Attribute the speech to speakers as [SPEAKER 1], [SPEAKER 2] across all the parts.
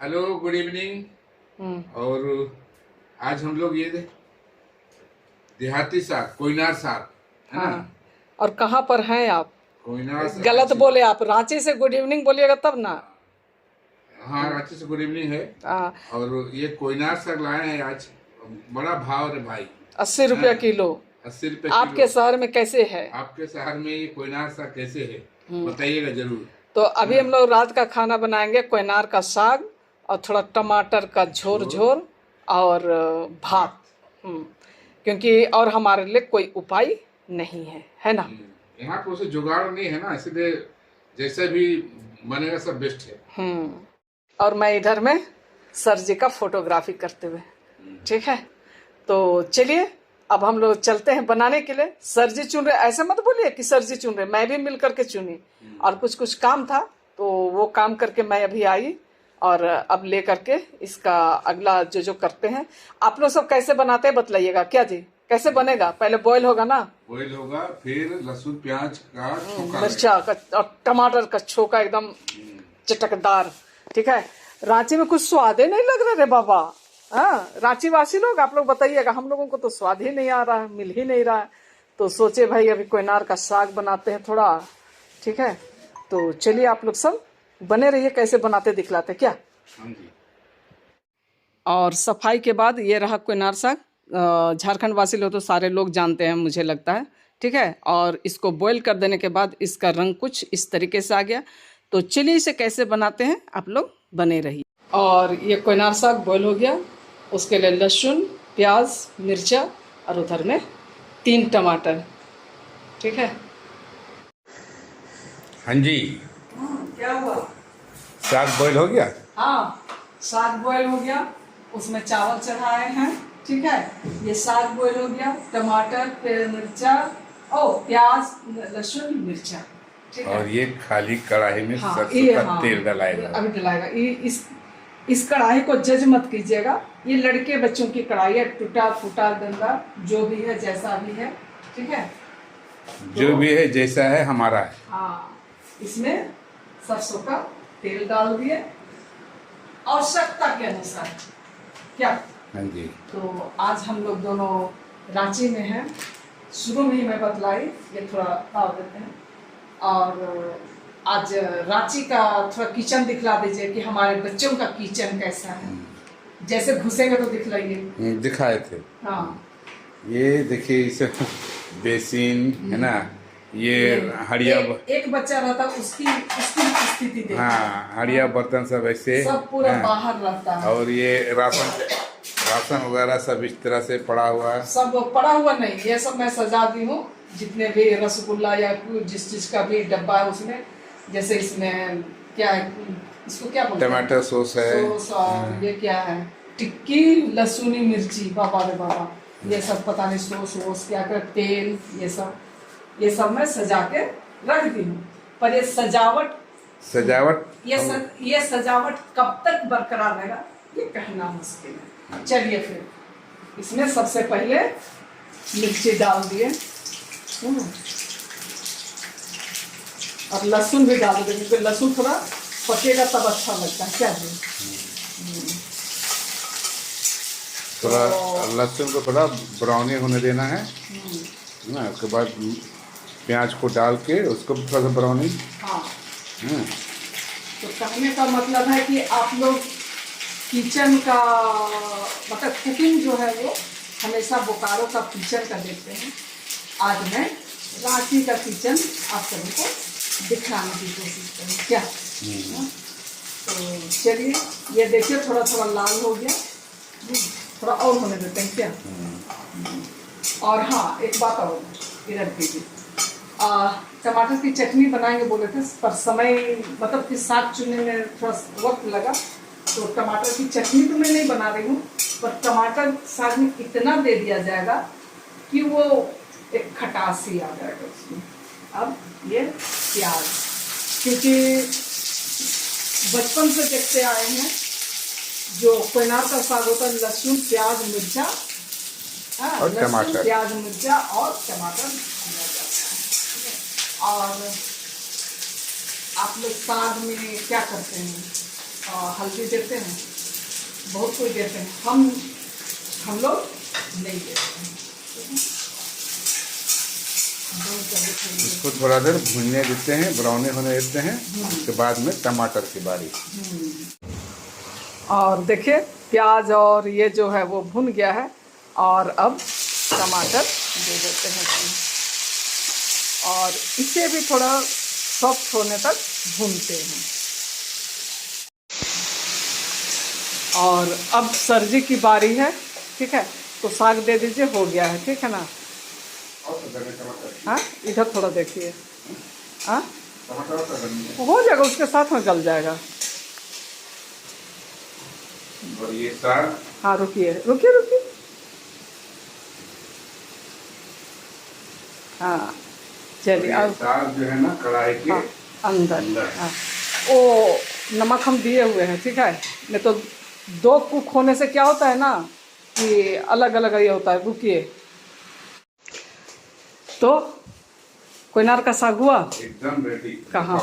[SPEAKER 1] Hello, good evening. और आज हम लोग ये देहाती साग, कोयनार साग, है ना।
[SPEAKER 2] हाँ। और कहाँ पर हैं आप?
[SPEAKER 1] कोयनार से
[SPEAKER 2] गलत
[SPEAKER 1] रांची।
[SPEAKER 2] बोले आप, रांची से गुड इवनिंग बोलिएगा तब ना।
[SPEAKER 1] हाँ, रांची से गुड इवनिंग है।
[SPEAKER 2] हाँ,
[SPEAKER 1] और ये कोयनार साग लाए हैं आज। बड़ा भाव है भाई।
[SPEAKER 2] 80
[SPEAKER 1] हाँ,
[SPEAKER 2] रुपया किलो।
[SPEAKER 1] 80 रुपये
[SPEAKER 2] आपके
[SPEAKER 1] किलो।
[SPEAKER 2] शहर में कैसे है?
[SPEAKER 1] आपके शहर में ये कोयनार साग कैसे है, बताइएगा जरूर,
[SPEAKER 2] तो
[SPEAKER 1] है
[SPEAKER 2] अभी
[SPEAKER 1] ना।
[SPEAKER 2] हम लोग रात का खाना बनाएंगे कोयनार का साग और थोड़ा टमाटर का झोर
[SPEAKER 1] झोर
[SPEAKER 2] झोर और भात।
[SPEAKER 1] भात।
[SPEAKER 2] क्योंकि और हमारे लिए कोई उपाय नहीं है ना।
[SPEAKER 1] यहाँ पे उसे जुगाड़ नहीं है ना, इसलिए जैसे भी बनेगा सब बेस्ट है।
[SPEAKER 2] और मैं इधर में सर जी का फोटोग्राफी करते हुए, ठीक है। तो चलिए अब हम लोग चलते हैं बनाने के लिए। सर जी चुन रहे, ऐसे मत बोलिए कि सर जी चुन रहे, मैं भी मिल करके चुनी। और कुछ कुछ काम था तो वो काम करके मैं अभी आई और अब ले करके इसका अगला जो जो करते हैं। आप लोग सब कैसे बनाते हैं बतलाइएगा क्या जी, कैसे बनेगा? पहले बॉईल होगा ना,
[SPEAKER 1] बॉईल होगा, फिर लहसुन प्याज का छोका
[SPEAKER 2] मिर्चा
[SPEAKER 1] लगेगा।
[SPEAKER 2] का और टमाटर का छोका एकदम चटकदार, ठीक है। रांची में कुछ स्वाद ही नहीं लग रहा रे बाबा। हाँ, रांची वासी लोग आप लोग बताइएगा, हम लोगों को तो स्वाद ही नहीं आ रहा है, मिल ही नहीं रहा है। तो सोचे भाई अभी कोयनार का साग बनाते हैं थोड़ा, ठीक है। तो चलिए आप लोग सब बने रहिए, कैसे बनाते दिखलाते क्या।
[SPEAKER 1] हाँ जी।
[SPEAKER 2] और सफाई के बाद ये रहा कोयनार साग। झारखंड वासी लोग तो सारे लोग जानते हैं मुझे लगता है, ठीक है। और इसको बॉईल कर देने के बाद इसका रंग कुछ इस तरीके से आ गया। तो चलिए इसे कैसे बनाते हैं आप लोग बने रहिए। और ये कोयनार साग बॉईल हो गया, उसके लिए लहसुन प्याज मिर्चा और उधर में 3 टमाटर, ठीक है।
[SPEAKER 1] हाँ जी,
[SPEAKER 2] क्या हुआ?
[SPEAKER 1] साग बॉईल हो गया।
[SPEAKER 2] हाँ, साग बॉईल हो गया, उसमें चावल चढ़ाए हैं, ठीक है। ये साग बॉईल हो गया, टमाटर मिर्चा प्याज लहसुन मिर्चा, ठीक है।
[SPEAKER 1] और ये खाली कढ़ाई में
[SPEAKER 2] हाँ,
[SPEAKER 1] सरसों
[SPEAKER 2] ये
[SPEAKER 1] का तेल डलाएगा।
[SPEAKER 2] अभी डलाएगा। ये इस कढ़ाई को जज मत कीजिएगा, ये लड़के बच्चों की कढ़ाई है, टूटा फूटा गंदा जो भी है जैसा भी है, ठीक है।
[SPEAKER 1] जो भी है जैसा है हमारा है।
[SPEAKER 2] हाँ, इसमें सरसों का तेल डाल दिए आवश्यकता के अनुसार, क्या।
[SPEAKER 1] हाँ जी।
[SPEAKER 2] तो आज हम लोग दोनों रांची में हैं, शुरू में ही मैं बतलाई, ये थोड़ा डाल देते हैं। और आज रांची का थोड़ा किचन दिखला दीजिए कि हमारे बच्चों का किचन कैसा है, जैसे घुसेंगे तो दिखलाइए।
[SPEAKER 1] दिखाए थे।
[SPEAKER 2] हाँ,
[SPEAKER 1] ये देखिए, इसे बेसिन है ना, ये हड़िया
[SPEAKER 2] एक बच्चा रहता उसकी स्थिति देखिए।
[SPEAKER 1] हाँ, हड़िया बर्तन सब ऐसे
[SPEAKER 2] सब पूरा
[SPEAKER 1] हाँ।
[SPEAKER 2] बाहर रहता है।
[SPEAKER 1] और ये राशन वगैरह सब इस तरह से पड़ा हुआ है।
[SPEAKER 2] सब पड़ा हुआ नहीं, ये सब मैं सजा दी हूँ, जितने भी रसगुल्ला या जिस चीज का भी डब्बा है उसमें। जैसे इसमें क्या है, इसको क्या बोलते हैं,
[SPEAKER 1] टमाटर सॉस है।
[SPEAKER 2] सॉस। और ये क्या है, टिक्की लहसुनी मिर्ची, बाबा रे बाबा, ये सब पता नहीं सॉस वोस क्या कर, तेल, ये सब मैं सजा के रख दी हूँ। पर ये सजावट ये सजावट कब तक बरकरार रहेगा ये कहना मुश्किल है। चलिए फिर इसमें सबसे पहले मिर्ची डाल दिए और लहसुन भी डाल देंगे, क्योंकि लहसुन थोड़ा पकेगा तब अच्छा लगता है, क्या जी।
[SPEAKER 1] थोड़ा लहसुन को थोड़ा ब्राउनी होने देना है ना। उसके बाद प्याज को डाल के उसको भी थोड़ा सा ब्राउनी।
[SPEAKER 2] हाँ, तो कहने का मतलब है कि आप लोग किचन का मतलब कुकिंग जो है वो हमेशा बोकारो का किचन का देखते हैं। आज मैं रांची का किचन आप सभी को दिखाने की कोशिश करूँ, क्या। तो चलिए ये देखिए थोड़ा थोड़ा लाल हो गया, थोड़ा और होने देते हैं, क्या। और हाँ, एक बात और इधर कीजिए, टमाटर की चटनी बनाएंगे बोले थे, पर समय मतलब कि साग चुनने में थोड़ा वक्त लगा, तो टमाटर की चटनी तो मैं नहीं बना रही हूँ, पर टमाटर साग में इतना दे दिया जाएगा कि वो एक खटास ही आ जाएगा उसमें। अब ये प्याज, क्योंकि बचपन से देखते आए हैं जो कोयनार का साग होता है, लहसुन प्याज मिर्चा
[SPEAKER 1] और टमाटर,
[SPEAKER 2] प्याज मिर्चा और टमाटर भुना जाता है। और आप लोग साग में क्या करते हैं, हल्दी देते हैं, बहुत कोई देते हैं, हम लोग नहीं देते हैं।
[SPEAKER 1] इसको थोड़ा देर भुनने देते हैं, ब्राउनी होने देते हैं। उसके बाद में टमाटर की बारी।
[SPEAKER 2] और देखिए प्याज और ये जो है वो भुन गया है, और अब टमाटर दे देते हैं इसमें, और इसे भी थोड़ा सॉफ्ट होने तक भूनते हैं। और अब सब्जी की बारी है, ठीक है, तो साग दे दीजिए, हो गया है, ठीक है ना। हाँ, इधर थोड़ा देखिए, हाँ हो जाएगा, उसके साथ में गल जाएगा।
[SPEAKER 1] और ये साग,
[SPEAKER 2] हाँ रुकिए रुकिए रुकिए, हाँ चलिए। अब
[SPEAKER 1] साग जो है ना कढ़ाई के
[SPEAKER 2] अंदर, हाँ ओ नमक हम दिए हुए हैं, ठीक है, नहीं तो दो कुक होने से क्या होता है ना कि अलग अलग ये होता है। रुकिए, तो कोयनार का साग हुआ
[SPEAKER 1] एकदम रेडी।
[SPEAKER 2] कहाँ,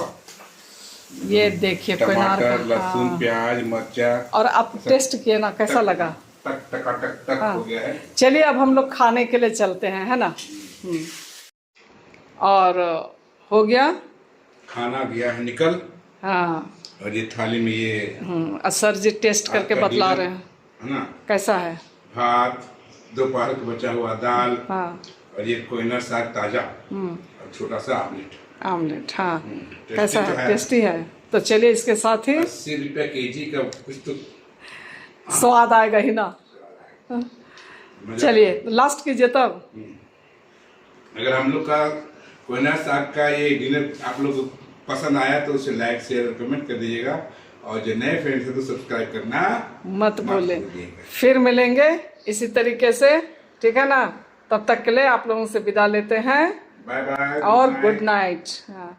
[SPEAKER 2] ये देखिए कोयनार का,
[SPEAKER 1] लहसुन प्याज मिर्चा,
[SPEAKER 2] और आप टेस्ट किए ना, कैसा लगा?
[SPEAKER 1] टक टक टक टक हो गया है।
[SPEAKER 2] चलिए अब हम लोग खाने के लिए चलते हैं, है ना। और हो गया,
[SPEAKER 1] खाना गया है निकल।
[SPEAKER 2] हाँ,
[SPEAKER 1] और ये थाली में ये
[SPEAKER 2] सर जी टेस्ट करके बतला रहे हैं,
[SPEAKER 1] है ना,
[SPEAKER 2] कैसा है।
[SPEAKER 1] भात, दोपहर का बचा हुआ दाल,
[SPEAKER 2] हाँ, और
[SPEAKER 1] ये कोयना साग ताजा, और छोटा सा
[SPEAKER 2] आमलेट, हाँ कैसा
[SPEAKER 1] तो
[SPEAKER 2] है, टेस्टी है। तो चलिए इसके साथ ही
[SPEAKER 1] 80 रुपये केजी का कुछ तो
[SPEAKER 2] स्वाद आएगा ही ना। चलिए लास्ट कीजिए तब।
[SPEAKER 1] अगर हम लोग का कोयना साग का ये डिनर आप लोग को पसंद आया तो उसे लाइक शेयर और कमेंट कर दीजिएगा, और जो नए फ्रेंड्स हैं तो सब्सक्राइब करना
[SPEAKER 2] मत भूलें। फिर मिलेंगे इसी तरीके से, ठीक है ना। तब तक के लिए आप लोगों से विदा लेते हैं,
[SPEAKER 1] बाय बाय
[SPEAKER 2] और गुड नाइट। हाँ।